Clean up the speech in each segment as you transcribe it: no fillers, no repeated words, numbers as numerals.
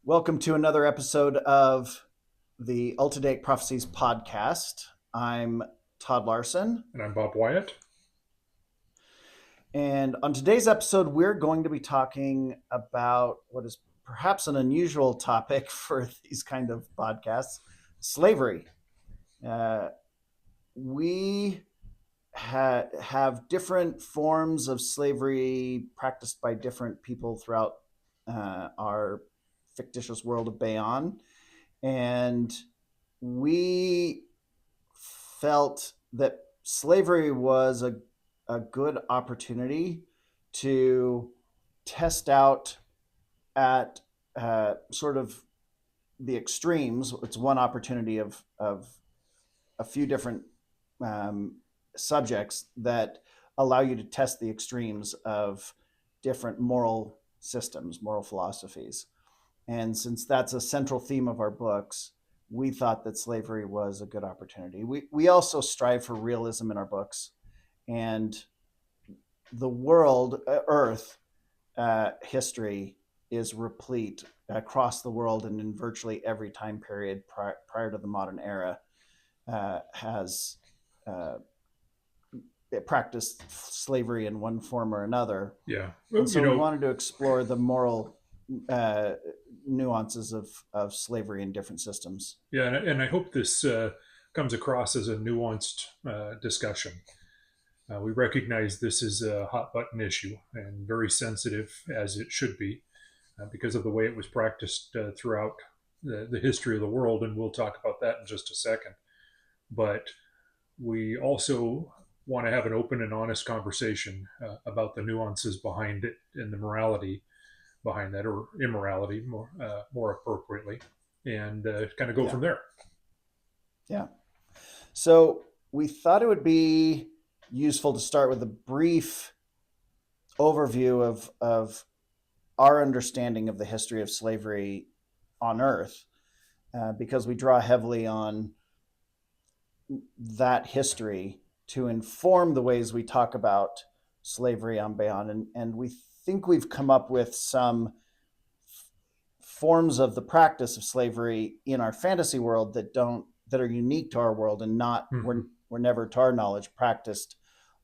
Welcome to another episode of the Ultideic Prophecies Podcast. I'm Todd Larson. And I'm Bob Wyatt. And on today's episode, we're going to be talking about what is perhaps an unusual topic for these kind of podcasts, slavery. We have different forms of slavery practiced by different people throughout our fictitious world of Baon, and we felt that slavery was a good opportunity to test out at sort of the extremes. It's one opportunity of a few different subjects that allow you to test the extremes of different moral systems, moral philosophies. And since that's a central theme of our books, we thought that slavery was a good opportunity. We also strive for realism in our books, and the world, Earth, history is replete across the world and in virtually every time period prior to the modern era has practiced slavery in one form or another. Yeah. Well, and so we wanted to explore the moral nuances of slavery in different systems. Yeah, and I hope this comes across as a nuanced discussion. We recognize this is a hot button issue and very sensitive, as it should be, because of the way it was practiced throughout the history of the world, and we'll talk about that in just a second. But we also want to have an open and honest conversation about the nuances behind it and the morality behind that, or immorality more appropriately, and kind of go from there. Yeah. So we thought it would be useful to start with a brief overview of our understanding of the history of slavery on Earth, because we draw heavily on that history to inform the ways we talk about slavery on Baon, and we think we've come up with some forms of the practice of slavery in our fantasy world that are unique to our world and not were never, to our knowledge, practiced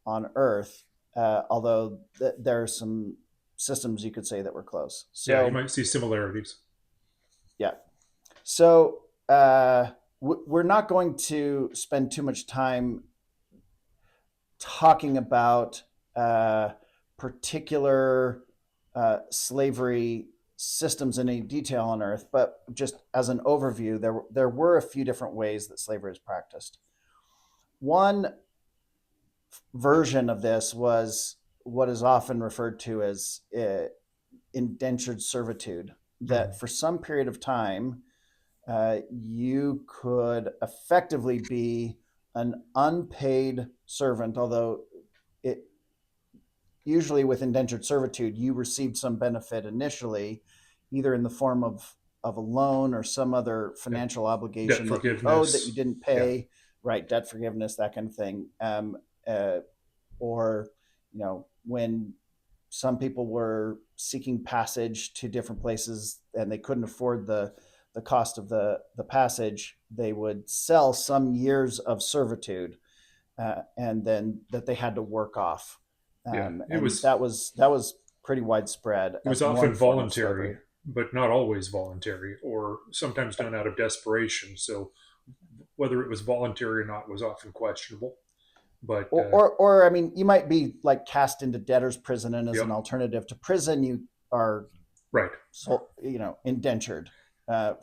on Earth. Although there are some systems you could say that were close. So, yeah, you might see similarities. Yeah. So we're not going to spend too much time talking about particular slavery systems in any detail on Earth, but just as an overview, there were a few different ways that slavery is practiced. One version of this was what is often referred to as indentured servitude, that for some period of time, you could effectively be an unpaid servant, although usually with indentured servitude, you received some benefit initially, either in the form of a loan or some other financial obligation that you owed that you didn't pay, right? Debt forgiveness, that kind of thing. Or, when some people were seeking passage to different places and they couldn't afford the cost of the passage, they would sell some years of servitude, and then that they had to work off. That was pretty widespread. It was often voluntary, but not always voluntary, or sometimes done out of desperation. So whether it was voluntary or not was often questionable. But or I mean, you might be like cast into debtor's prison, and as an alternative to prison, you are right. So indentured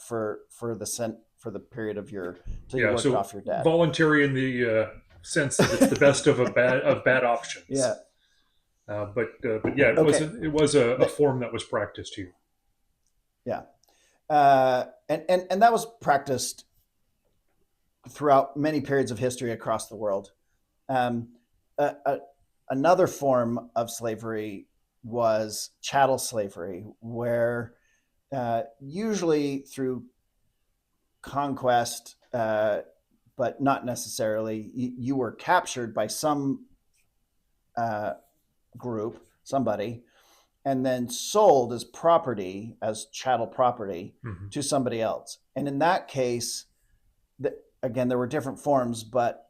for the period of your till you worked off your debt. Voluntary in the sense that it's the best of bad options. Yeah. But it was a form that was practiced here. Yeah, and that was practiced throughout many periods of history across the world. Another form of slavery was chattel slavery, where usually through conquest, but not necessarily, you were captured by some group, somebody, and then sold as property, as chattel property, Mm-hmm. to somebody else. And in that case, again, there were different forms, but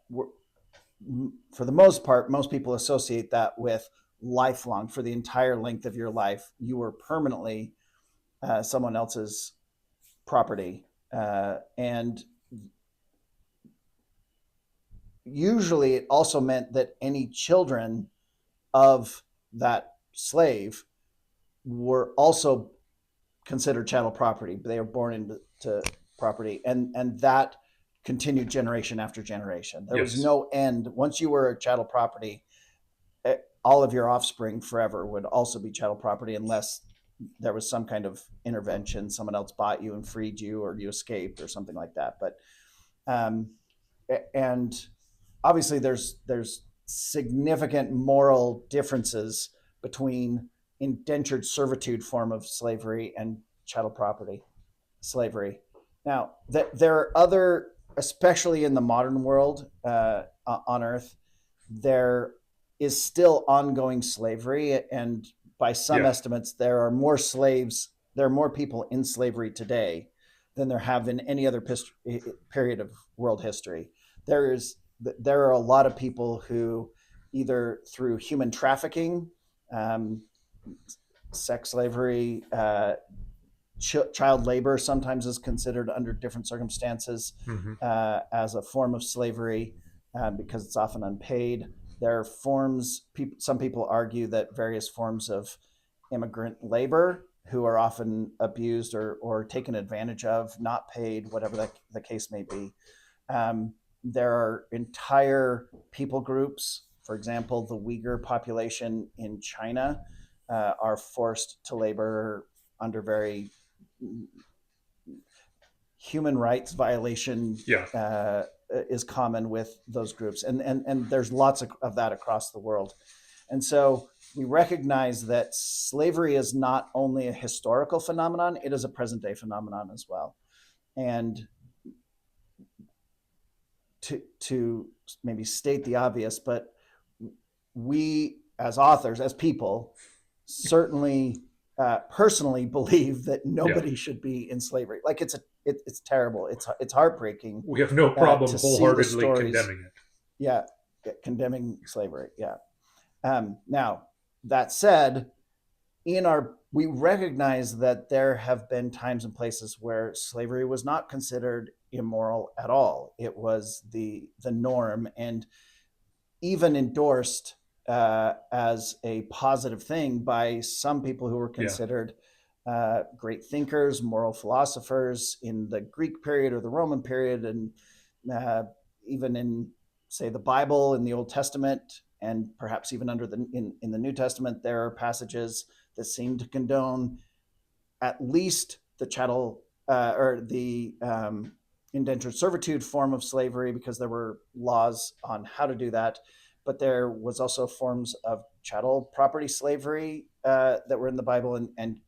for the most part, most people associate that with lifelong. For the entire length of your life, you were permanently someone else's property. And usually it also meant that any children of that slave were also considered chattel property. They were born into property, and that continued generation after generation. There was Yes. no end. Once you were a chattel property, all of your offspring forever would also be chattel property, unless there was some kind of intervention, someone else bought you and freed you, or you escaped or something like that. But and obviously there's significant moral differences between indentured servitude form of slavery and chattel property slavery. Now, there are other, especially in the modern world on Earth, there is still ongoing slavery, and by some Yeah. estimates, there are more slaves, there are more people in slavery today than there have in any other period of world history. There are a lot of people who, either through human trafficking, um, sex slavery, child labor sometimes is considered under different circumstances Mm-hmm. as a form of slavery because it's often unpaid. There are forms, some people argue that various forms of immigrant labor who are often abused or taken advantage of, not paid, whatever the case may be. There are entire people groups, for example, the Uyghur population in China are forced to labor under very human rights violation Yeah. is common with those groups, and there's lots of that across the world. And so we recognize that slavery is not only a historical phenomenon, it is a present day phenomenon as well. And to maybe state the obvious, but we as authors, as people, certainly personally believe that Yeah. nobody should be in slavery. Like it's terrible. It's heartbreaking We have no problem to see the wholeheartedly stories. condemning it. Yeah, condemning slavery. Yeah. Now that said, we recognize that there have been times and places where slavery was not considered immoral at all. It was the norm, and even endorsed as a positive thing by some people who were Yeah. considered great thinkers, moral philosophers in the Greek period or the Roman period, and even in, say, the Bible in the Old Testament, and perhaps even in the New Testament, there are passages that seem to condone at least the chattel or the indentured servitude form of slavery, because there were laws on how to do that. But there was also forms of chattel property slavery that were in the Bible, and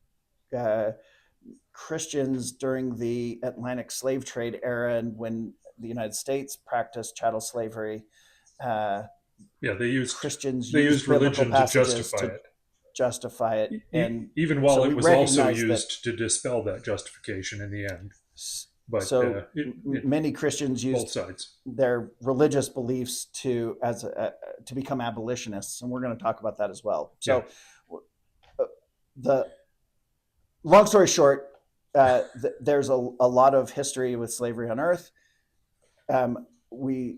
Christians during the Atlantic slave trade era, and when the United States practiced chattel slavery, uh, Yeah. Christians They used used biblical religion to passages justify to it, justify it. And even so while we it was also recognize that. used to dispel that justification in the end. But So it many Christians both used sides. their religious beliefs to become abolitionists, and we're going to talk about that as well. Yeah. So the long story short, there's a lot of history with slavery on Earth. We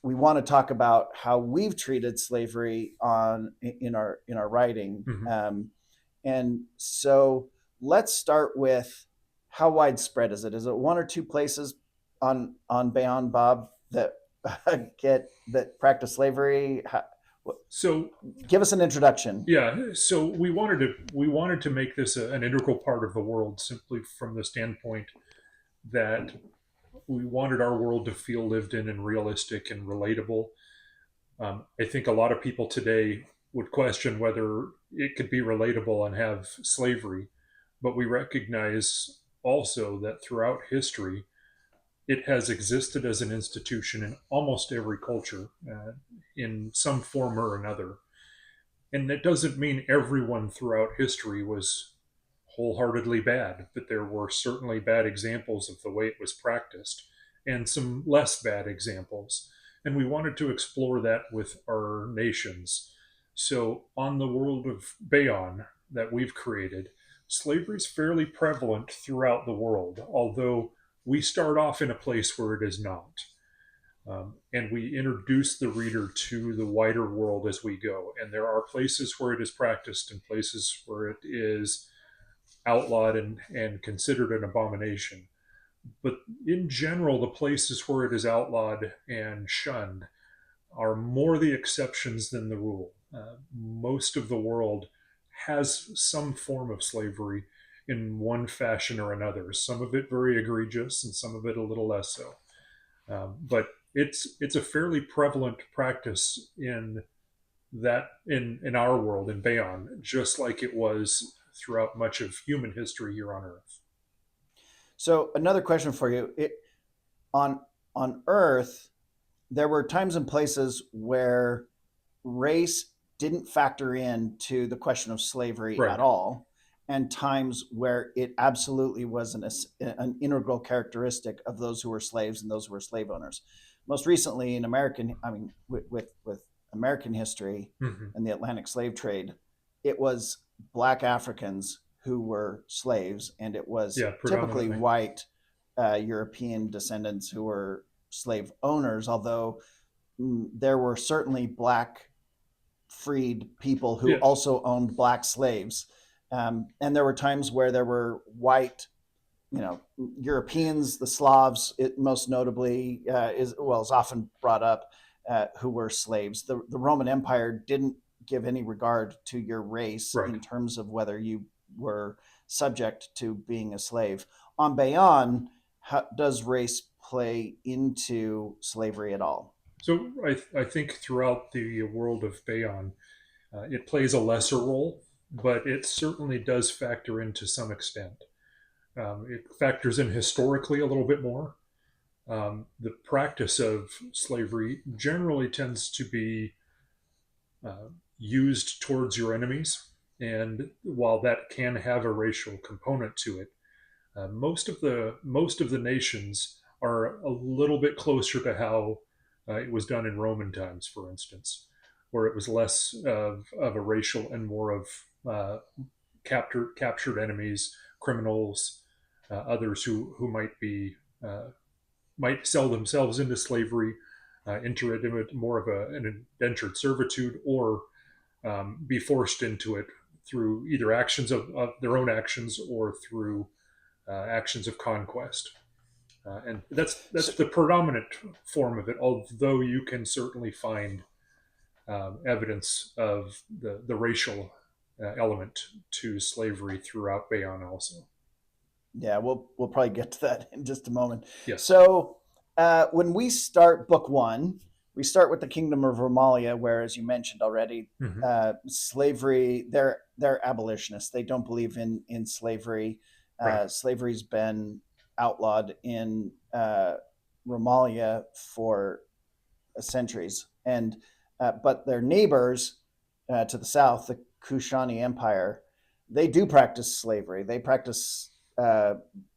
want to talk about how we've treated slavery in our writing, Mm-hmm. and so let's start with, how widespread is it? Is it one or two places on Baon, Bob, that that practice slavery? So Give us an introduction. yeah, so we wanted to make this an integral part of the world, simply from the standpoint that we wanted our world to feel lived in and realistic and relatable. I think a lot of people today would question whether it could be relatable and have slavery, but we recognize also that throughout history, it has existed as an institution in almost every culture in some form or another. And that doesn't mean everyone throughout history was wholeheartedly bad, but there were certainly bad examples of the way it was practiced and some less bad examples. And we wanted to explore that with our nations. So, on the world of Baon that we've created, slavery is fairly prevalent throughout the world, although we start off in a place where it is not. And we introduce the reader to the wider world as we go. And there are places where it is practiced and places where it is outlawed and considered an abomination. But in general, the places where it is outlawed and shunned are more the exceptions than the rule. Most of the world has some form of slavery in one fashion or another, some of it very egregious and some of it a little less so. But it's a fairly prevalent practice in our world in Baon, just like it was throughout much of human history here on Earth. So another question for you: on Earth, there were times and places where race didn't factor into the question of slavery Right. at all, and times where it absolutely was an integral characteristic of those who were slaves and those who were slave owners. Most recently, in American, I mean, with American history Mm-hmm. and the Atlantic slave trade, it was Black Africans who were slaves, and it was Yeah, typically predominantly. white European descendants who were slave owners, although there were certainly Black freed people who Yeah, also owned Black slaves. And there were times where there were white, Europeans, the Slavs, most notably, is often brought up, who were slaves. The Roman Empire didn't give any regard to your race right. in terms of whether you were subject to being a slave. On Bayon, does race play into slavery at all? So I think throughout the world of Bayon, it plays a lesser role, but it certainly does factor in to some extent. It factors in historically a little bit more. The practice of slavery generally tends to be uh, used towards your enemies, and while that can have a racial component to it, most of the nations are a little bit closer to how it was done in Roman times, for instance, where it was less of a racial and more of uh, captured enemies, criminals, others who might sell themselves into slavery, enter it into more of an indentured servitude, or be forced into it through either actions of their own actions or through actions of conquest. And So, that's the predominant form of it, although you can certainly find evidence of the racial element to slavery throughout Bayonne also. yeah, we'll probably get to that in just a moment. Yes. So when we start book one, we start with the Kingdom of Romalia, where, as you mentioned already, Mm-hmm. slavery. They're abolitionists. They don't believe in slavery. Right. Slavery's been outlawed in Romalia for centuries, and but their neighbors to the south, the Kushani Empire, they do practice slavery. They practice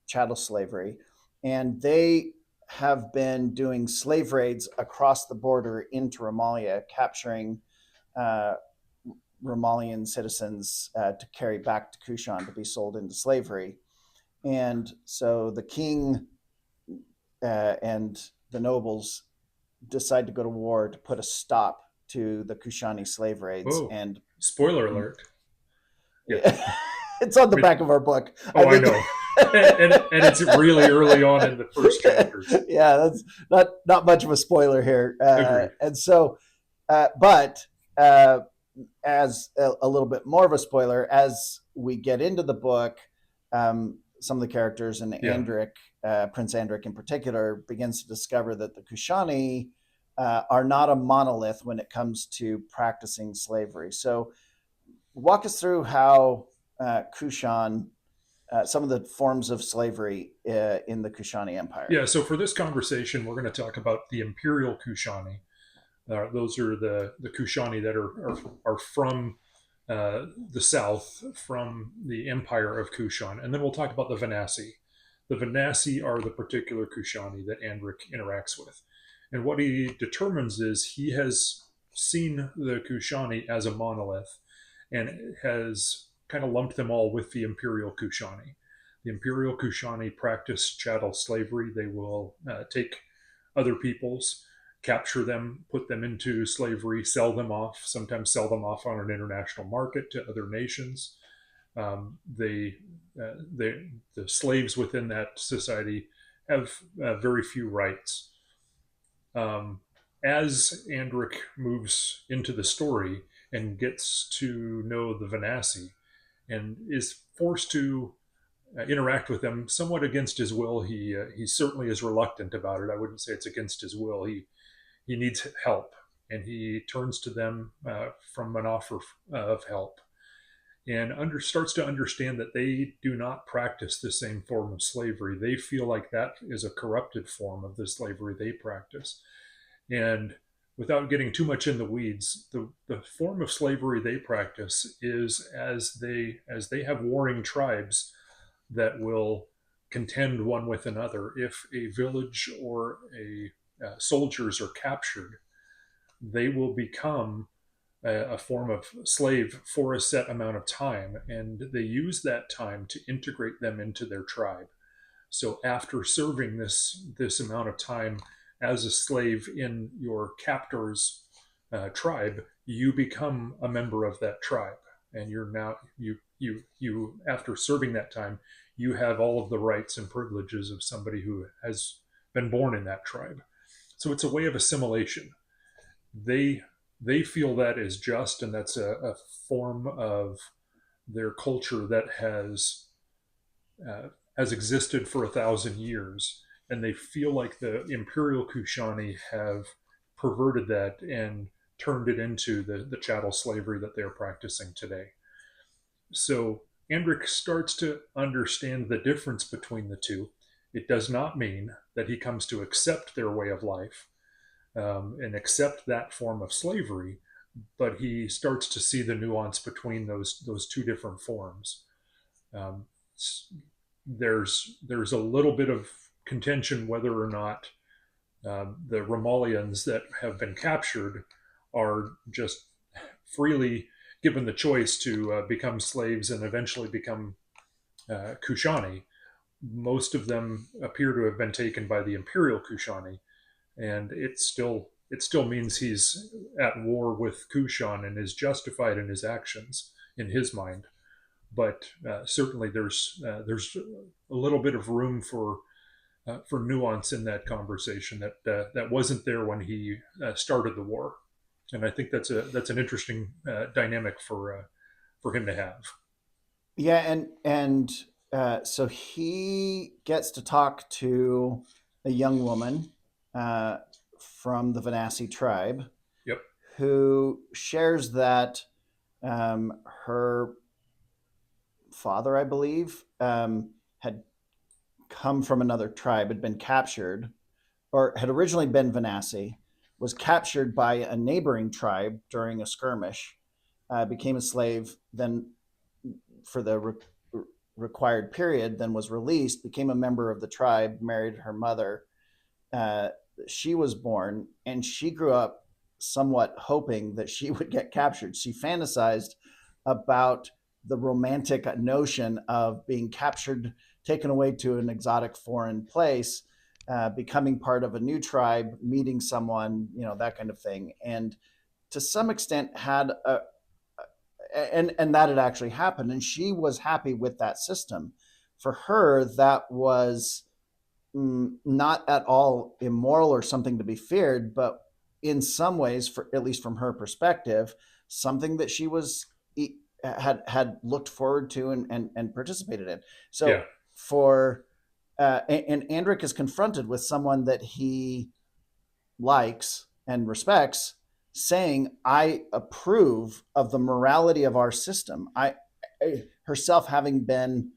chattel slavery, and they have been doing slave raids across the border into Romalia, capturing uh, Romalian citizens to carry back to Kushan to be sold into slavery. And so the king and the nobles decide to go to war to put a stop to the Kushani slave raids. Oh, And spoiler alert. Yeah. it's on the I mean, back of our book. oh, I know. And it's really early on in the first chapters. Yeah, that's not much of a spoiler here. Agreed. And so, but as a little bit more of a spoiler, as we get into the book, some of the characters, and Yeah. Andric, Prince Andric in particular, begins to discover that the Kushani are not a monolith when it comes to practicing slavery. So, walk us through how Kushan, some of the forms of slavery in the Kushani Empire. Yeah. So for this conversation, we're going to talk about the Imperial Kushani. Those are the Kushani that are from the south from the empire of Kushan. And then we'll talk about the Venasi. The Venasi are the particular Kushani that Andric interacts with. And what he determines is he has seen the Kushani as a monolith and has kind of lumped them all with the imperial Kushani. The imperial Kushani practice chattel slavery. They will take other people's, capture them, put them into slavery, sell them off, sometimes sell them off on an international market to other nations. The slaves within that society have very few rights. As Andric moves into the story and gets to know the Venasi and is forced to interact with them somewhat against his will, he certainly is reluctant about it. I wouldn't say it's against his will. He needs help, and he turns to them from an offer of help, and starts to understand that they do not practice the same form of slavery. They feel like that is a corrupted form of the slavery they practice. And without getting too much in the weeds, the form of slavery they practice is as they have warring tribes that will contend one with another. If a village or a soldiers are captured, they will become a form of slave for a set amount of time, and they use that time to integrate them into their tribe. So after serving this amount of time as a slave in your captor's tribe, you become a member of that tribe, and you're now you after serving that time, you have all of the rights and privileges of somebody who has been born in that tribe. So it's a way of assimilation. They feel that is just, and that's a form of their culture that has existed for 1,000 years, and they feel like the imperial Kushani have perverted that and turned it into the chattel slavery that they're practicing today. So Andric starts to understand the difference between the two. It does not mean that he comes to accept their way of life and accept that form of slavery, but he starts to see the nuance between those two different forms. Um, there's a little bit of contention whether or not the Romalians that have been captured are just freely given the choice to become slaves and eventually become Kushani. Most of them appear to have been taken by the imperial Kushani, and it still means he's at war with Kushan and is justified in his actions in his mind. But certainly there's a little bit of room for nuance in that conversation that wasn't there when he started the war, and I think that's an interesting dynamic for him to have. Yeah, and so he gets to talk to a young woman from the Venasi tribe Yep. who shares that her father, I believe, had come from another tribe, had been captured, or had originally been Venasi, was captured by a neighboring tribe during a skirmish, became a slave, then for the required period, then was released, became a member of the tribe, married her mother. Uh, she was born, and she grew up somewhat hoping that she would get captured. She fantasized about the romantic notion of being captured, taken away to an exotic foreign place, becoming part of a new tribe, meeting someone, that kind of thing. And to some extent had and that had actually happened, and she was happy with that system. For her, that was not at all immoral or something to be feared, but in some ways, for at least from her perspective, something that she was had looked forward to and participated in. Yeah. So for and Andric is confronted with someone that he likes and respects, saying, "I approve of the morality of our system." Herself having been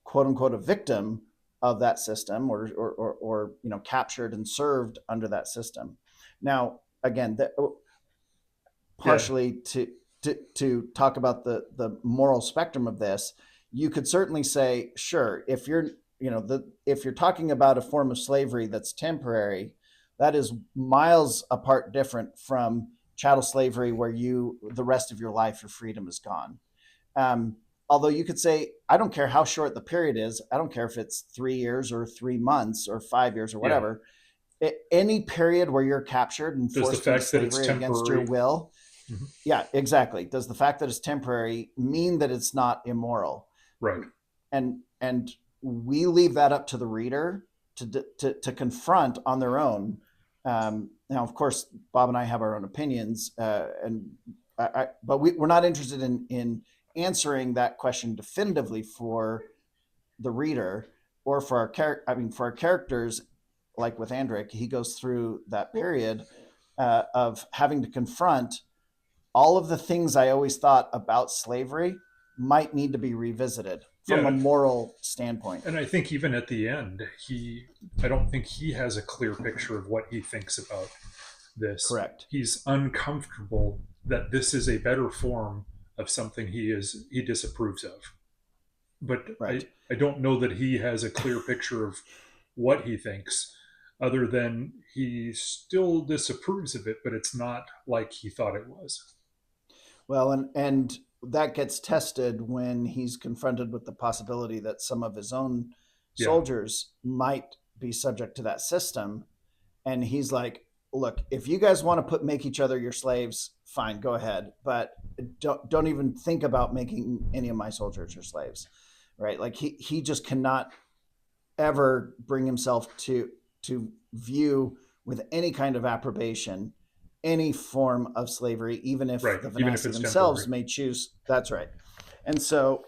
quote unquote a victim of that system, or captured and served under that system. Now, again, Yeah. partially to to talk about the moral spectrum of this, you could certainly say, sure, if you're if you're talking about a form of slavery that's temporary, that is miles apart different from chattel slavery, where the rest of your life, your freedom is gone. Um, Although you could say, I don't care how short the period is. I don't care if it's 3 years or 3 months or 5 years or Yeah. whatever. Any period where you're captured and Does the forced into fact that it's slavery against your temporary? will. Mm-hmm. Yeah, exactly. Does the fact that it's temporary mean that it's not immoral? Right. And we leave that up to the reader to confront on their own. Now, of course, Bob and I have our own opinions, but we're not interested in answering that question definitively for the reader or for for our characters. Like with Andric, he goes through that period of having to confront all of the things I always thought about slavery might need to be revisited from a Yeah. moral standpoint. And I think even at the end, I don't think he has a clear picture of what he thinks about this. Correct. He's uncomfortable that this is a better form of something he disapproves of. But Right. I don't know that he has a clear picture of what he thinks, other than he still disapproves of it, but it's not like he thought it was. Well, and that gets tested when he's confronted with the possibility that some of his own Yeah. soldiers might be subject to that system. And he's like, look, if you guys want to make each other your slaves, fine, go ahead. But don't even think about making any of my soldiers your slaves. Right. Like he just cannot ever bring himself to view with any kind of approbation any form of slavery, even if Right. the Even if Venassi it's themselves temporary. may choose. That's right. And so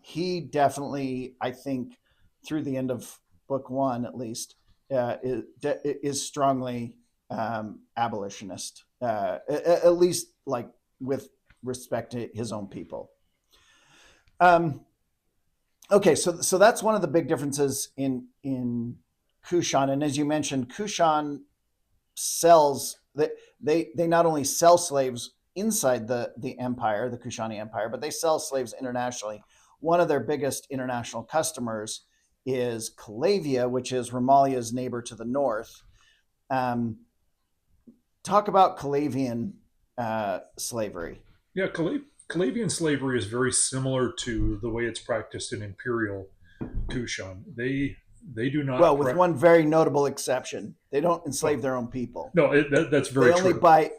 he definitely, I think, through the end of book one, at least, is strongly abolitionist, at least like with respect to his own people. Okay, so that's one of the big differences in Kushan, and as you mentioned, Kushan sells they not only sell slaves inside the empire, the Kushani Empire, but they sell slaves internationally. One of their biggest international customers is Calavia, which is Ramalia's neighbor to the north. Talk about Calavian slavery. Yeah, Calavian slavery is very similar to the way it's practiced in Imperial Kushan. They do not. Well, with one very notable exception, they don't enslave their own people. No, that's very they only true.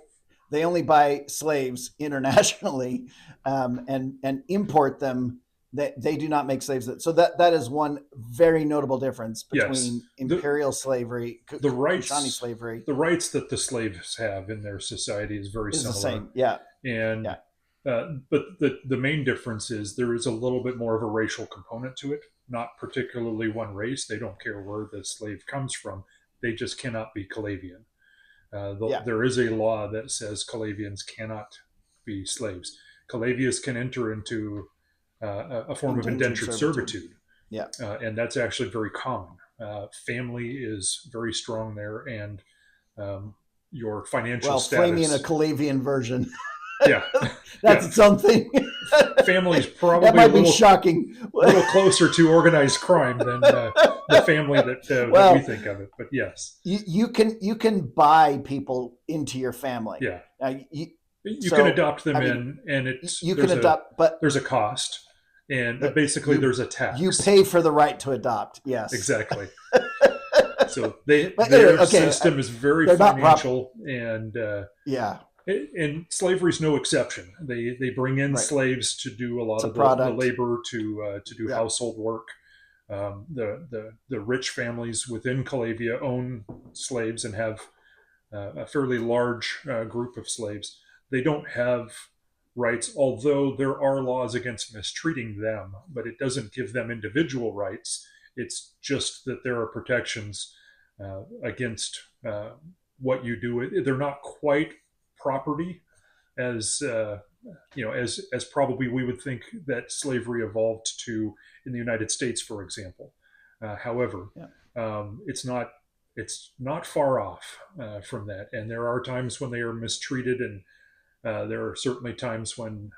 They only buy slaves internationally and import them. They do not make slaves. So that is one very notable difference between Yes. imperial slavery, the rights, Kushani slavery. The rights that the slaves have in their society is very similar. The same. Yeah. And yeah. But the main difference is there is a little bit more of a racial component to it. Not particularly one race. They don't care where the slave comes from. They just cannot be Calavian. There is a law that says Calavians cannot be slaves. Calavians can enter into a form of indentured servitude. Yeah. And that's actually very common. Family is very strong there, and your financial status. Flaming a Calavian version. Yeah. That's its own thing. Family's probably that might be shocking. A little closer to organized crime than the family that we think of it. But yes, you can buy people into your family. Yeah, you can adopt them and you can adopt, but there's a cost, and basically there's a tax. You pay for the right to adopt. Yes, exactly. So their system is very financial, and And slavery is no exception. They bring in slaves to do a lot of the labor, to do household work. The rich families within Calavia own slaves and have a fairly large group of slaves. They don't have rights, although there are laws against mistreating them, but it doesn't give them individual rights. It's just that there are protections against what you do. They're not quite property as as probably we would think that slavery evolved to in the United States, for example. However, it's not far off from that, and there are times when they are mistreated and There are certainly times when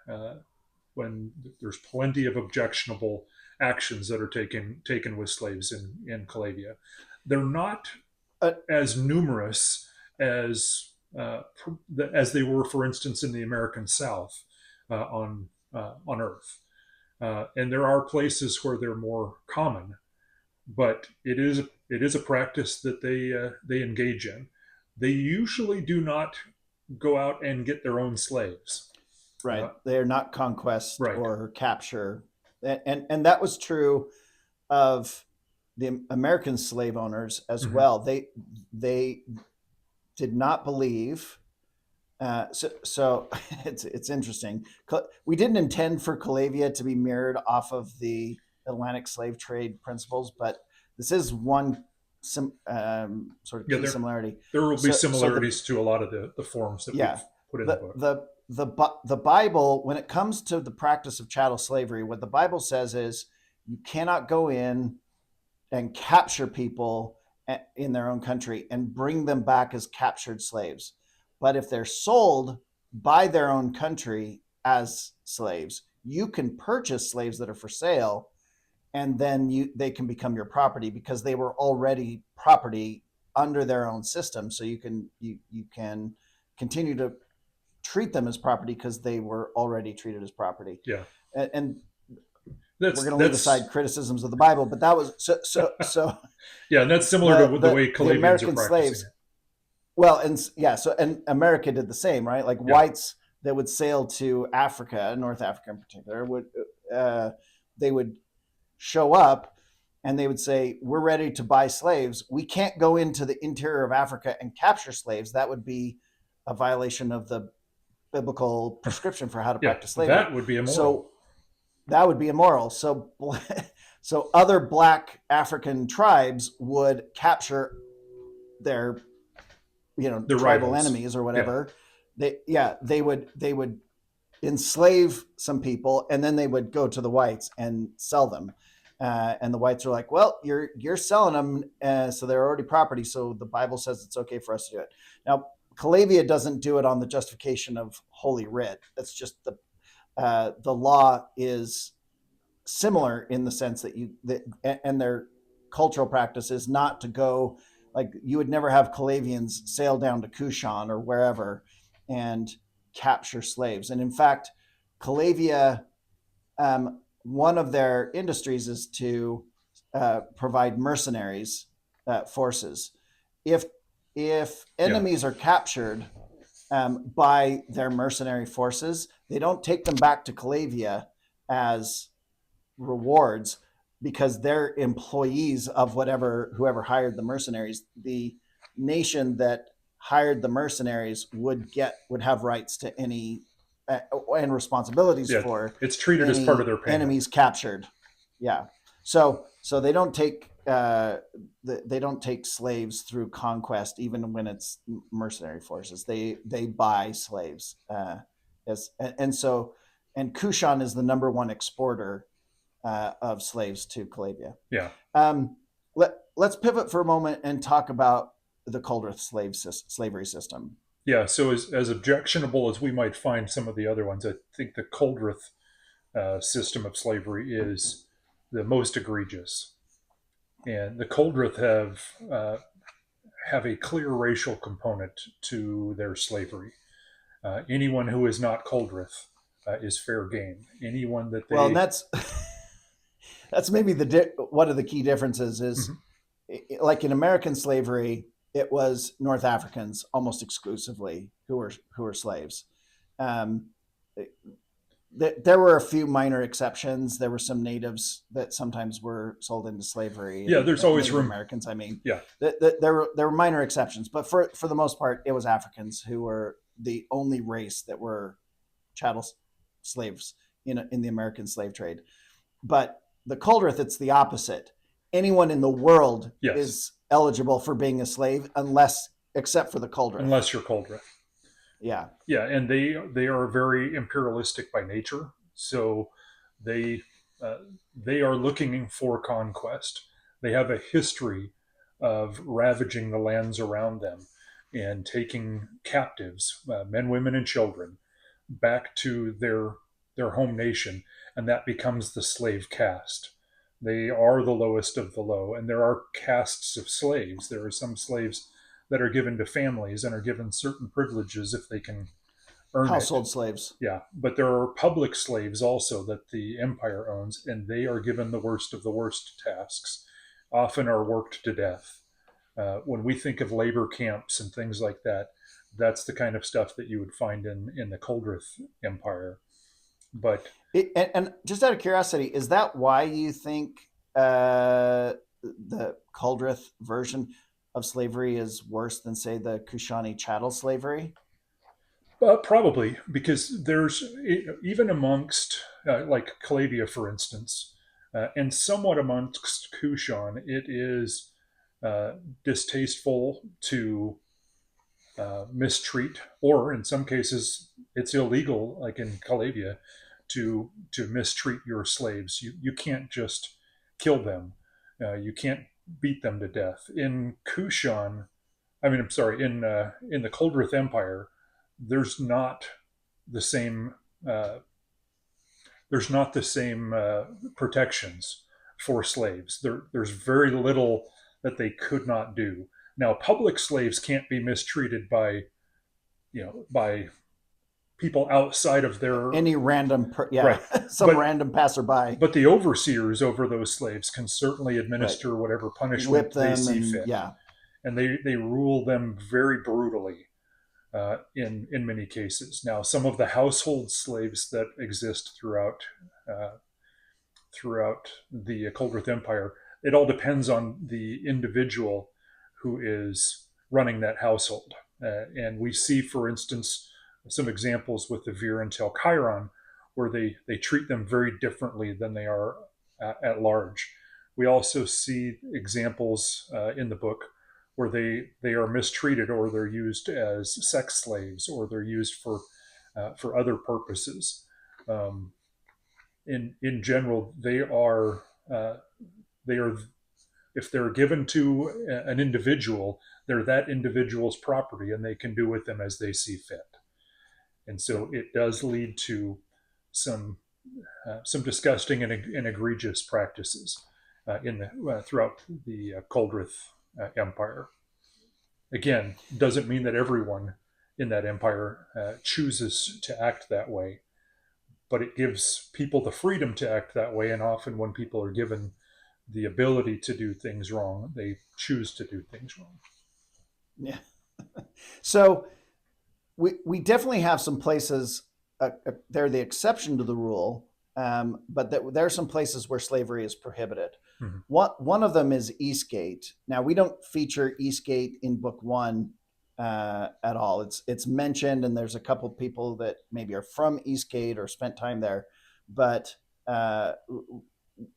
there's plenty of objectionable actions that are taken with slaves in Calavia. They're not Uh, as numerous as as they were, for instance, in the American South on Earth. And there are places where they're more common, but it is a practice that they engage in. They usually do not go out and get their own slaves. right. They are not conquest Right. or capture. And that was true of the American slave owners as Mm-hmm. well. They did not believe. So it's interesting. We didn't intend for Calavia to be mirrored off of the Atlantic slave trade principles, but this is one sort of Yeah, key similarity. there will be So similarities to a lot of the forms that yeah, we've put in the the book. the Bible, when it comes to the practice of chattel slavery, what the Bible says is you cannot go in and capture people in their own country and bring them back as captured slaves. But if they're sold by their own country as slaves, you can purchase slaves that are for sale, and then they can become your property because they were already property under their own system. So you can continue to treat them as property because they were already treated as property. Yeah, And that's we're going to leave aside criticisms of the Bible, but that was so. Yeah, and that's similar to the way The Calavians are American practicing slaves, well, and yeah, so and America did the same, right? Like it. Yeah, whites that would sail to Africa, North Africa in particular, they would show up and they would say, "We're ready to buy slaves. We can't go into the interior of Africa and capture slaves. That would be a violation of the biblical prescription for how to yeah, practice slavery." that would be immoral. So that would be immoral. So other black African tribes would capture their The tribal rivals. enemies or whatever. They would enslave some people and then they would go to the whites and sell them. And the whites are like, well, you're selling them, so they're already property. So the Bible says it's okay for us to do it. Now, Calavia doesn't do it on the justification of Holy Writ. That's just the law is similar in the sense and their cultural practice is not to go, like you would never have Calavians sail down to Kushan or wherever and capture slaves. And in fact, Calavia, one of their industries is to provide mercenaries forces. If enemies are captured by their mercenary forces, they don't take them back to Calavia as rewards because they're employees of whoever hired the mercenaries. The nation that hired the mercenaries would have rights to any and responsibilities for it's treated as part of their payment. Enemies captured. Yeah, so they don't take they don't take slaves through conquest, even when it's mercenary forces. They buy slaves and Kushan is the number one exporter of slaves to Calavia. Yeah. Let's pivot for a moment and talk about the Coldreth slavery system. Yeah. So as objectionable as we might find some of the other ones, I think the Coldreth system of slavery is the most egregious. And the Coldreth have a clear racial component to their slavery. Anyone who is not Coldreth is fair game. Anyone that they well, and that's maybe one of the key differences is like in American slavery, it was North Africans almost exclusively who were slaves. There were a few minor exceptions. There were some natives that sometimes were sold into slavery. Yeah, there's always Native room. Americans, I mean. Yeah. There were minor exceptions, but for the most part, it was Africans who were the only race that were chattel slaves in the American slave trade. But the Coldreth, it's the opposite. Anyone in the world is eligible for being a slave except for the Coldreth. Unless you're Coldreth. Yeah. Yeah, and they are very imperialistic by nature. So they are looking for conquest. They have a history of ravaging the lands around them and taking captives, men, women, and children, back to their home nation, and that becomes the slave caste. They are the lowest of the low, and there are castes of slaves. There are some slaves that are given to families and are given certain privileges if they can earn it. Household slaves. Yeah, but there are public slaves also that the empire owns, and they are given the worst of the worst tasks, often are worked to death. When we think of labor camps and things like that, that's the kind of stuff that you would find in the Coldrith Empire. But And just out of curiosity, is that why you think the Coldrith version of slavery is worse than, say, the Kushani chattel slavery? probably because there's even amongst like Calavia, for instance, and somewhat amongst Kushan, it is uh, distasteful to mistreat, or in some cases, it's illegal, like in Calavia, to mistreat your slaves. You can't just kill them. You can't beat them to death. In Kushan, I mean, I'm sorry, in the Coldrith Empire, there's not the same uh, there's not the same protections for slaves. There's very little that they could not do. Now, public slaves can't be mistreated by by people outside of their Any random, right, some but random passerby, but the overseers over those slaves can certainly right? administer whatever punishment Whip they them, see and fit, yeah, and they rule them very brutally in many cases. Now, some of the household slaves that exist uh, throughout the Coldrith Empire, it all depends on the individual who is running that household. And we see, for instance, some examples with the Vir and Tel Chiron, where they treat them very differently than they are at large. We also see examples in the book where they are mistreated, or they're used as sex slaves, or they're used for other purposes. Um, in general, they are if they're given to an individual, they're that individual's property, and they can do with them as they see fit. And so it does lead to some some disgusting and egregious practices in the throughout the Coldrith Empire. Again, doesn't mean that everyone in that empire chooses to act that way, but it gives people the freedom to act that way. And often, when people are given the ability to do things wrong, they choose to do things wrong. yeah. So we definitely have some places. They're the exception to the rule, but there are some places where slavery is prohibited. Mm-hmm. One of them is Eastgate. Now, we don't feature Eastgate in book one at all. It's mentioned, and there's a couple people that maybe are from Eastgate or spent time there, but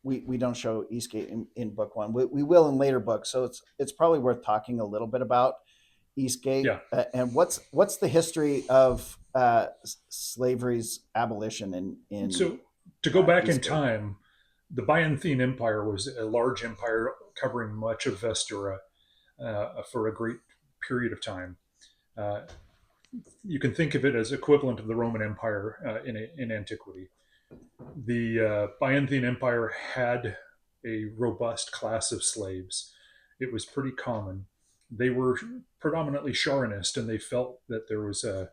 we don't show Eastgate in book one. We will in later books, so it's probably worth talking a little bit about Eastgate. Yeah. And what's the history of slavery's abolition in So to go back in Eastgate? time, the Byzantine Empire was a large empire covering much of Vestera for a great period of time. Uh, you can think of it as equivalent of the Roman Empire in antiquity. The Byzantine Empire had a robust class of slaves. It was pretty common. They were predominantly Charonist, and they felt that there was a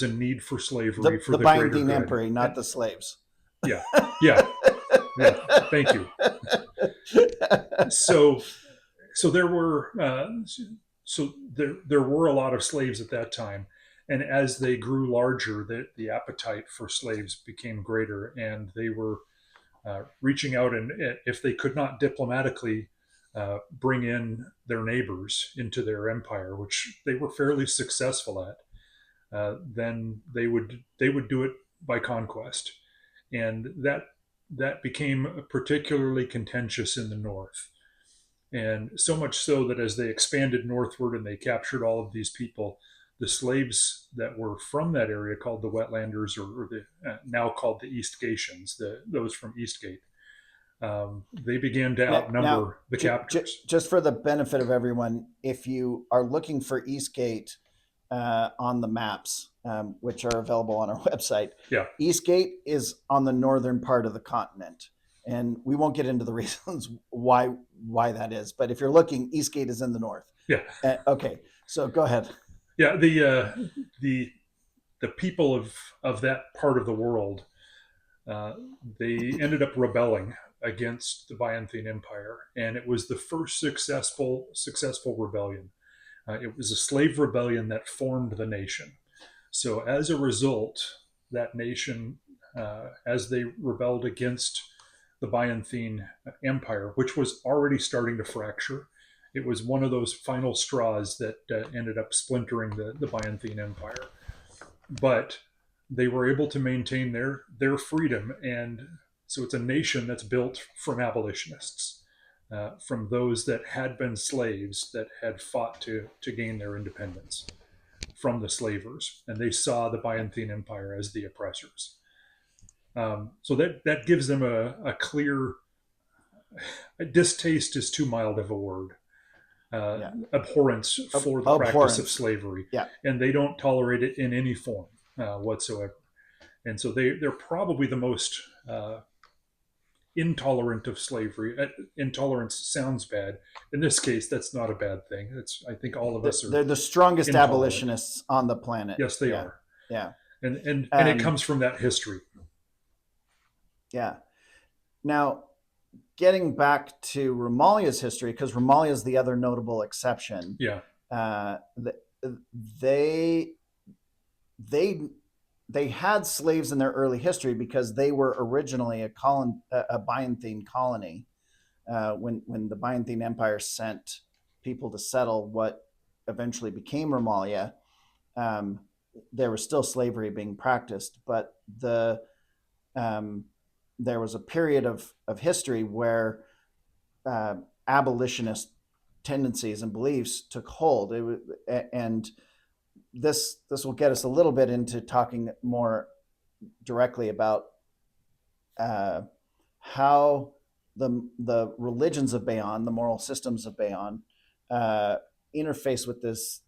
need for slavery for The the greater Byzantine good. Emperor, not And the slaves. yeah, yeah, yeah. Thank you. So, so there were there were a lot of slaves at that time, and as they grew larger, the appetite for slaves became greater, and they were reaching out, and if they could not diplomatically bring in their neighbors into their empire, which they were fairly successful at, then they would do it by conquest, and that became particularly contentious in the north. And so much so that as they expanded northward and they captured all of these people, the slaves that were from that area, called the Wetlanders, or the now called the Eastgatians, those from Eastgate, they began to Now, outnumber the captors. just for the benefit of everyone, if you are looking for Eastgate on the maps, which are available on our website. Yeah. Eastgate is on the northern part of the continent, and we won't get into the reasons why that is. But if you're looking, Eastgate is in the north. Yeah. Okay, so go ahead. Yeah. The people of that part of the world, they ended up rebelling against the Byzantine Empire, and it was the first successful rebellion. It was a slave rebellion that formed the nation. So as a result, that nation, as they rebelled against the Byzantine Empire, which was already starting to fracture, it was one of those final straws that ended up splintering the Byzantine Empire. But they were able to maintain their freedom, and so it's a nation that's built from abolitionists, from those that had been slaves that had fought to gain their independence from the slavers, and they saw the Byzantine Empire as the oppressors. So that gives them a clear distaste is too mild of a word. Abhorrence for the practice of slavery, and they don't tolerate it in any form whatsoever. And so they're probably the most intolerant of slavery. Intolerance sounds bad. In this case, that's not a bad thing. I think all of us are. They're the strongest abolitionists on the planet. Yes, they are. Yeah, and it comes from that history. Yeah. Now, getting back to Romalia's history, because Romalia is the other notable exception. Yeah. They had slaves in their early history because they were originally a Byzantine colony. When the Byzantine Empire sent people to settle what eventually became Romalia, there was still slavery being practiced, but there was a period of history where abolitionist tendencies and beliefs took hold. And this will get us a little bit into talking more directly about how the religions of Baon, the moral systems of Baon, interface with this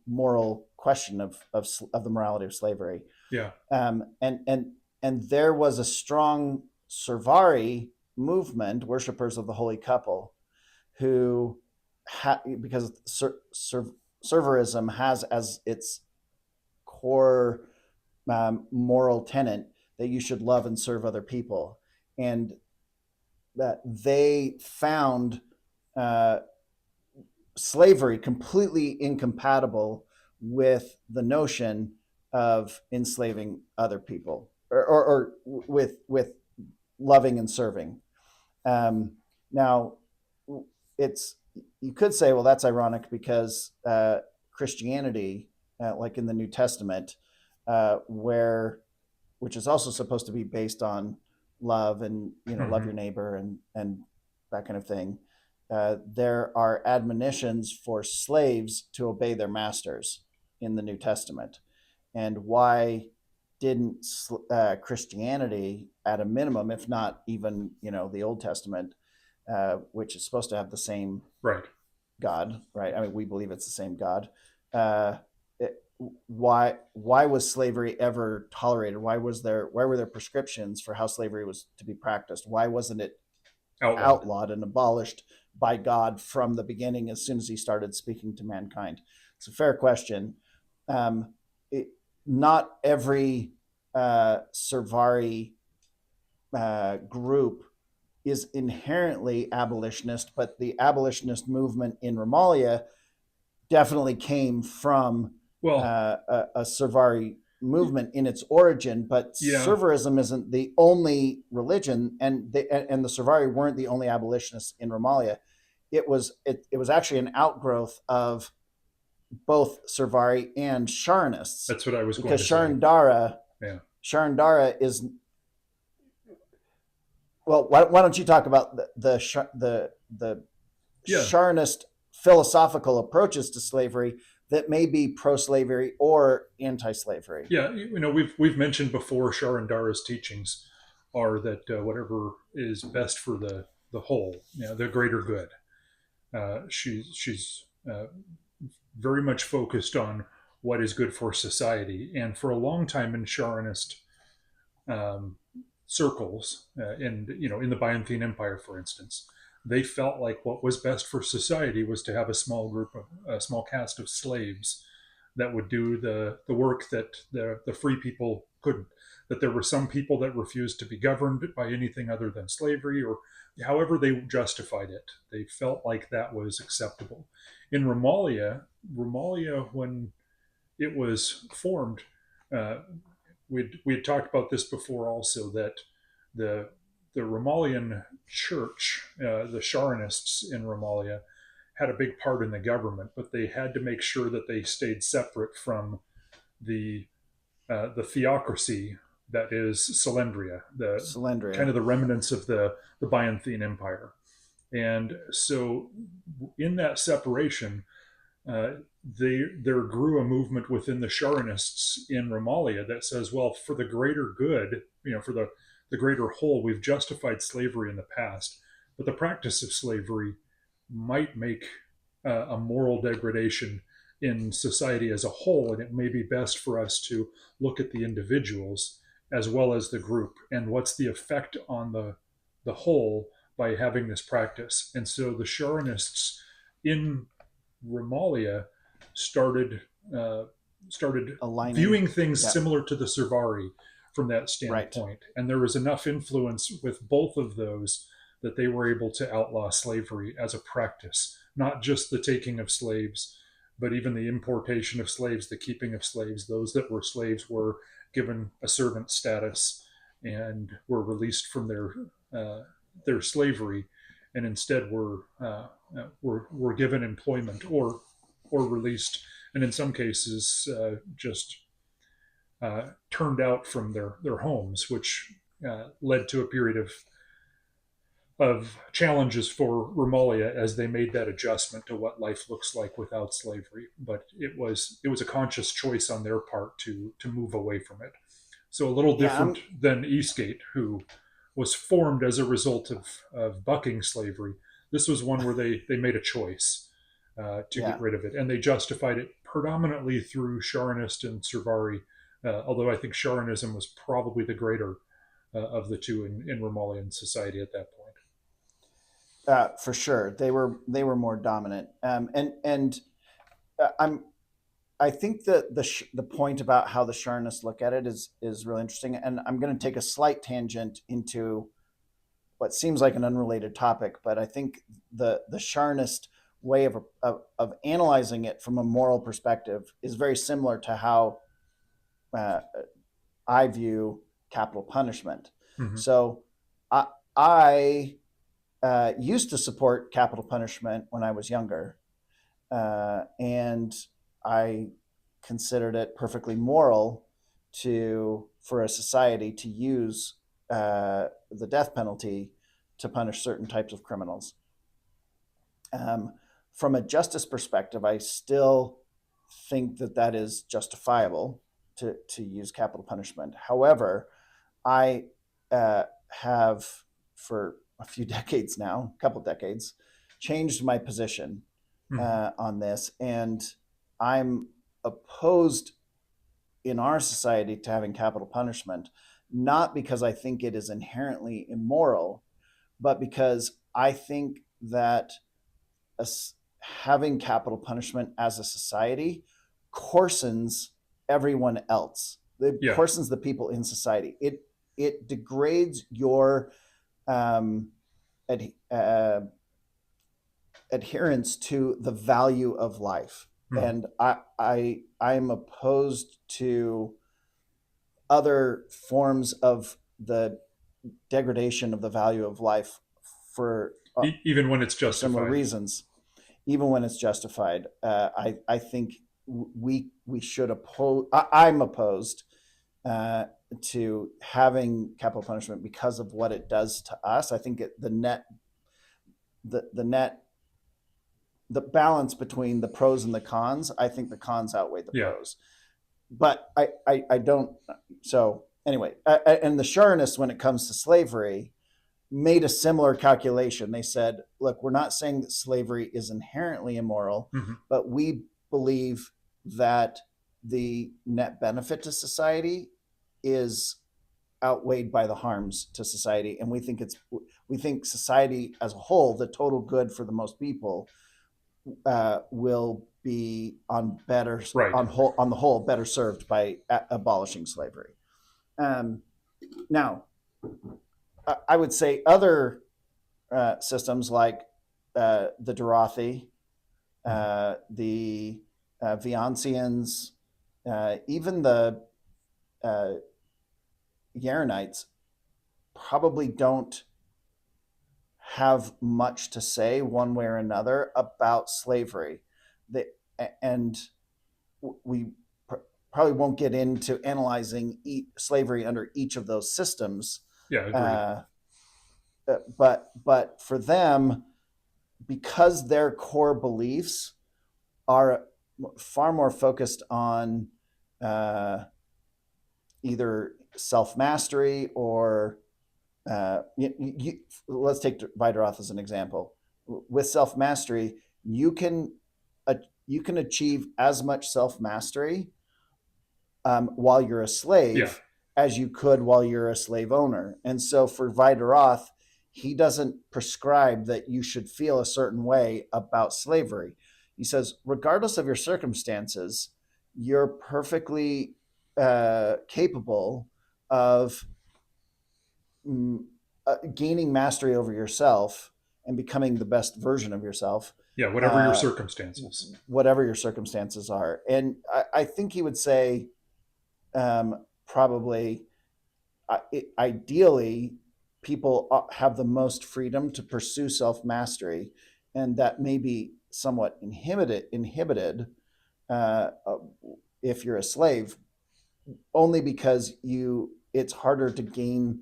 moral question of the morality of slavery. Yeah. And there was a strong Servari movement, worshippers of the Holy Couple, who because serverism has as its core moral tenet that you should love and serve other people, and that they found slavery completely incompatible with the notion of enslaving other people, or with loving and serving. Now, you could say, well, that's ironic because Christianity, like in the New Testament, which is also supposed to be based on love and love your neighbor and that kind of thing. There are admonitions for slaves to obey their masters in the New Testament, and why didn't Christianity, at a minimum, if not even the Old Testament, which is supposed to have the same God, right? I mean, we believe it's the same God. Why was slavery ever tolerated? Why were there prescriptions for how slavery was to be practiced? Why wasn't it outlawed and abolished by God from the beginning as soon as he started speaking to mankind? It's a fair question. Not every Servari group is inherently abolitionist, but the abolitionist movement in Romalia definitely came from a Servari movement in its origin. But Serverism isn't the only religion, and the Servari weren't the only abolitionists in Romalia. It was actually an outgrowth of both Servari and Sharanists. That's what I was going to say. Because Sharandara is, well, why don't you talk about the Sharanist philosophical approaches to slavery that may be pro-slavery or anti-slavery? Yeah, we've mentioned before, Sharandara's teachings are that whatever is best for the whole, the greater good. She's very much focused on what is good for society. And for a long time in Charonist um, circles, in the Byzantine Empire, for instance, they felt like what was best for society was to have a small caste of slaves that would do the work that the free people couldn't. That there were some people that refused to be governed by anything other than slavery, or however they justified it. They felt like that was acceptable. In Romalia, when it was formed, uh, we had talked about this before also, that the the Romalian church, the Charonists in Romalia, had a big part in the government, but they had to make sure that they stayed separate from the the theocracy that is Selendria, the Cylindria. kind of the remnants of the Byzantine Empire. And so, in that separation, uh, there grew a movement within the Charonists in Romalia that says, well, for the greater good, for the greater whole, we've justified slavery in the past, but the practice of slavery might make a moral degradation in society as a whole, and it may be best for us to look at the individuals as well as the group, and what's the effect on the whole by having this practice. And so the Charonists in Romalia started started Aligning. viewing things Yep. similar to the Servari from that Right. standpoint. And there was enough influence with both of those that they were able to outlaw slavery as a practice, not just the taking of slaves, but even the importation of slaves, the keeping of slaves. Those that were slaves were given a servant status and were released from their slavery, and instead were given employment or released, and in some cases just turned out from their homes, which led to a period of challenges for Romalia as they made that adjustment to what life looks like without slavery. But it was a conscious choice on their part to move away from it. So a little Yeah. different than Eastgate, who was formed as a result of bucking slavery. This was one where they made a choice to Yeah. get rid of it, and they justified it predominantly through Charonist and Servari, although I think Charanism was probably the greater of the two in Romalian society at that point. For sure, they were more dominant. And I think that the point about how the Charnists look at it is really interesting. And I'm going to take a slight tangent into what seems like an unrelated topic, but I think the Charnist way of analyzing it from a moral perspective is very similar to how uh, I view capital punishment. Mm-hmm. So I, I used to support capital punishment when I was younger, and I considered it perfectly moral for a society to use the death penalty to punish certain types of criminals. Um, from a justice perspective, I still think that is justifiable to use capital punishment. However, I have for a few decades now, a couple decades, changed my position Mm-hmm. on this, and I'm opposed in our society to having capital punishment, not because I think it is inherently immoral, but because I think that having capital punishment as a society coarsens everyone else. It Yeah. coarsens the people in society. It degrades your um, ad, adherence to the value of life, Mm-hmm. and I'm opposed to other forms of the degradation of the value of life for Even when it's for similar justified. reasons, even when it's justified. I think we should oppose. I'm opposed to having capital punishment because of what it does to us. I think the net the balance between the pros and the cons. I think the cons outweigh the Yeah. pros, but I don't. So anyway, and the Charonists, when it comes to slavery, made a similar calculation. They said, look, we're not saying that slavery is inherently immoral, Mm-hmm. but we believe that the net benefit to society is outweighed by the harms to society, and we think society as a whole, the total good for the most people, will be Right. on the whole better served by abolishing slavery. Now, I would say other systems like the Dorothi, the Viancians, even the uh, Yarenites probably don't have much to say one way or another about slavery. They, and we probably won't get into analyzing slavery under each of those systems. Yeah, agreed. Uh, but for them, because their core beliefs are far more focused on uh, either self mastery or let's take Vidaroth as an example. With self mastery, you can you can achieve as much self mastery while you're a Yeah. slave as you could while you're a slave owner. And so for Vidaroth, he doesn't prescribe that you should feel a certain way about slavery. He says, regardless of your circumstances, you're perfectly capable of gaining mastery over yourself and becoming the best version of yourself, Yeah, whatever your circumstances. whatever your circumstances are. And I think he would say, probably, ideally, people have the most freedom to pursue self mastery, and that may be somewhat inhibited uh, if you're a slave, only because it's harder to gain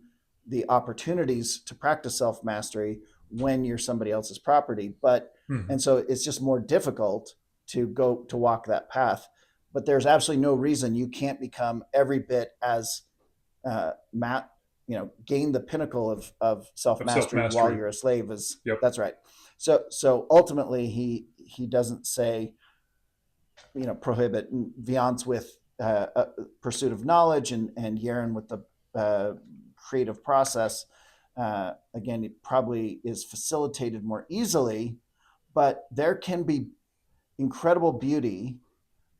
the opportunities to practice self mastery when you're somebody else's property. But Mm-hmm. and so it's just more difficult to walk that path. But there's absolutely no reason you can't become every bit as Matt, gain the pinnacle of self Of self mastery while mastery. you're a slave. Is Yep. That's right. So ultimately, he doesn't say, prohibit Viance with pursuit of knowledge, and Yaren with the creative process. Again, it probably is facilitated more easily, but there can be incredible beauty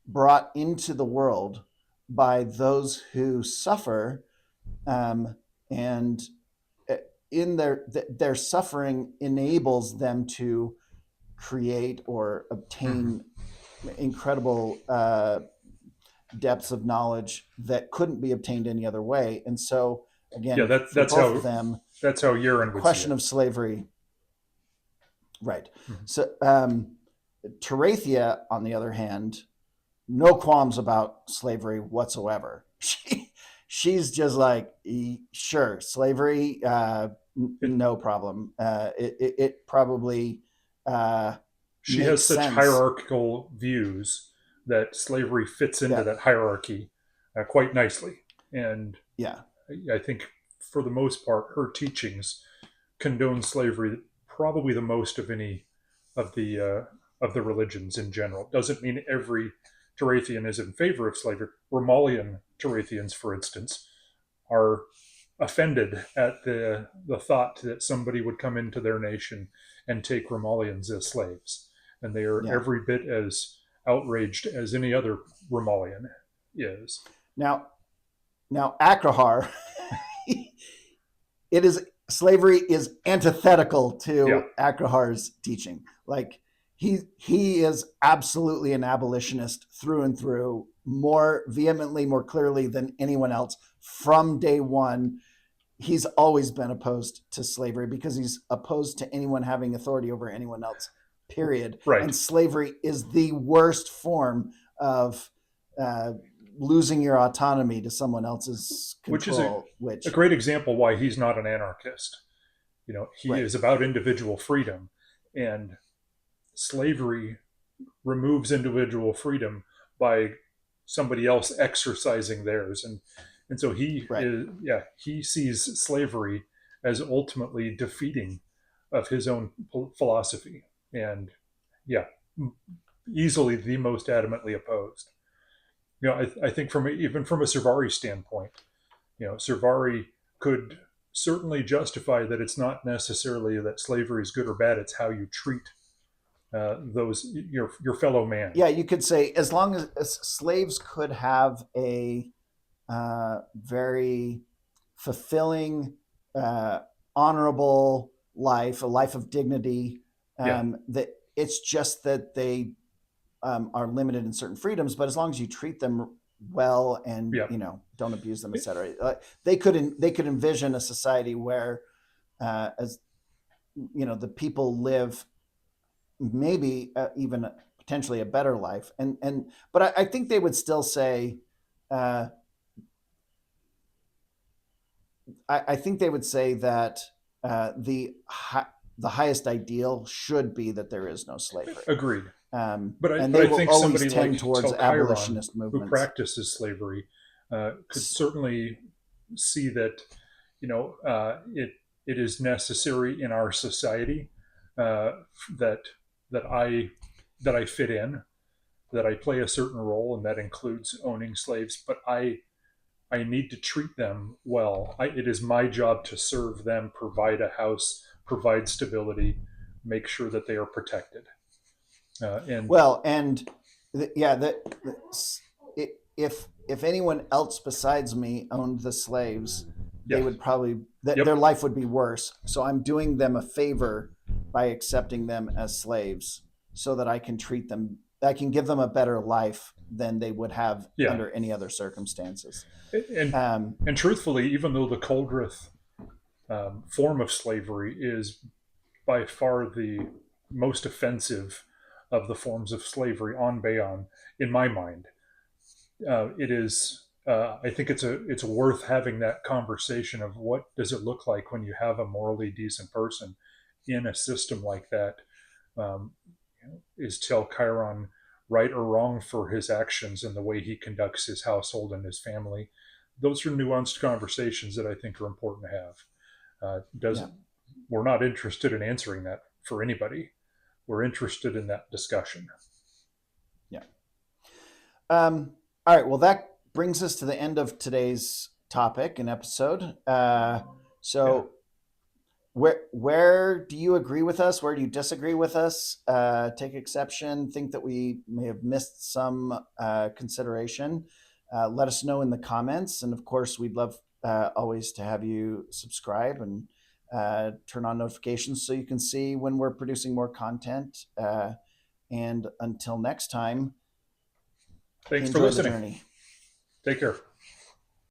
brought into the world by those who suffer, and in their suffering enables them to create or Mm-hmm. obtain incredible depths of knowledge that couldn't be obtained any other way. And so, Yeah, again, for both of them, that's how the Urine would see question it. of slavery, right? Mm-hmm. So, Terathia, on the other hand, no qualms about slavery whatsoever. She's just like, sure, slavery, no problem. It probably She has makes such sense. hierarchical views that slavery fits into Yeah, that hierarchy quite nicely. And yeah, I think for the most part, her teachings condone slavery probably the most of any of the religions in general. Doesn't mean every Terathian is in favor of slavery. Romalian Terathians, for instance, are offended at the thought that somebody would come into their nation and take Romalians as slaves, and they are yeah. every bit as outraged as any other Romalian is. Now, Akrahar, it is slavery is antithetical Yeah, to Akrahar's teaching. Like he is absolutely an abolitionist through and through, more vehemently, more clearly than anyone else from day one. He's always been opposed to slavery because he's opposed to anyone having authority over anyone else, period. right. And slavery is the worst form of uh, losing your autonomy to someone else's Which is control, a which, great example why he's not an anarchist. He right. is about individual freedom, and slavery removes individual freedom by somebody else exercising theirs. And so Right. he sees slavery as ultimately defeating of his own philosophy, and yeah, easily the most adamantly opposed. I think even from a Servari standpoint, Servari could certainly justify that it's not necessarily that slavery is good or bad; it's how you treat those your fellow man. Yeah, you could say as long as slaves could have a very fulfilling, uh, honorable life, a life of dignity. Yeah, That it's just that they are limited in certain freedoms, but as long as you treat them well and yeah, don't abuse them, etc., they could envision a society where, as the people live maybe even potentially a better life, and but I think they would still say. Uh, I think they would say that the highest ideal should be that there is no slavery, agreed. and But they I will think always somebody tend like towards Telchiron, abolitionist who movements. practices slavery, could certainly see that it is necessary in our society uh, that that I fit in, that I play a certain role, and that includes owning slaves. But I need to treat them well. It is my job to serve them, provide a house, provide stability, make sure that they are protected. And Well, and yeah, if anyone else besides me owned the slaves, they yeah, would probably yep, their life would be worse. So I'm doing them a favor by accepting them as slaves, so that I can treat them. I can give them a better life than they would have yeah, under any other circumstances. and Um, and truthfully, even though the Coldrith form of slavery is by far the most offensive of the forms of slavery on Baon, in my mind, it is. I think it's worth having that conversation of what does it look like when you have a morally decent person in a system like that. Um, is Tel Chiron right or wrong for his actions and the way he conducts his household and his family? Those are nuanced conversations that I think are important to have. yeah, Doesn't We're not interested in answering that for anybody. We're interested in that discussion. yeah. All right. Well, that brings us to the end of today's topic and episode. Yeah. So where do you agree with us? Where do you disagree with us? Take exception? Think that we may have missed some consideration? Let us know in the comments, and of course, we'd love always to have you subscribe and turn on notifications so you can see when we're producing more content. And until next time, Thanks for enjoy the listening. journey. Take care.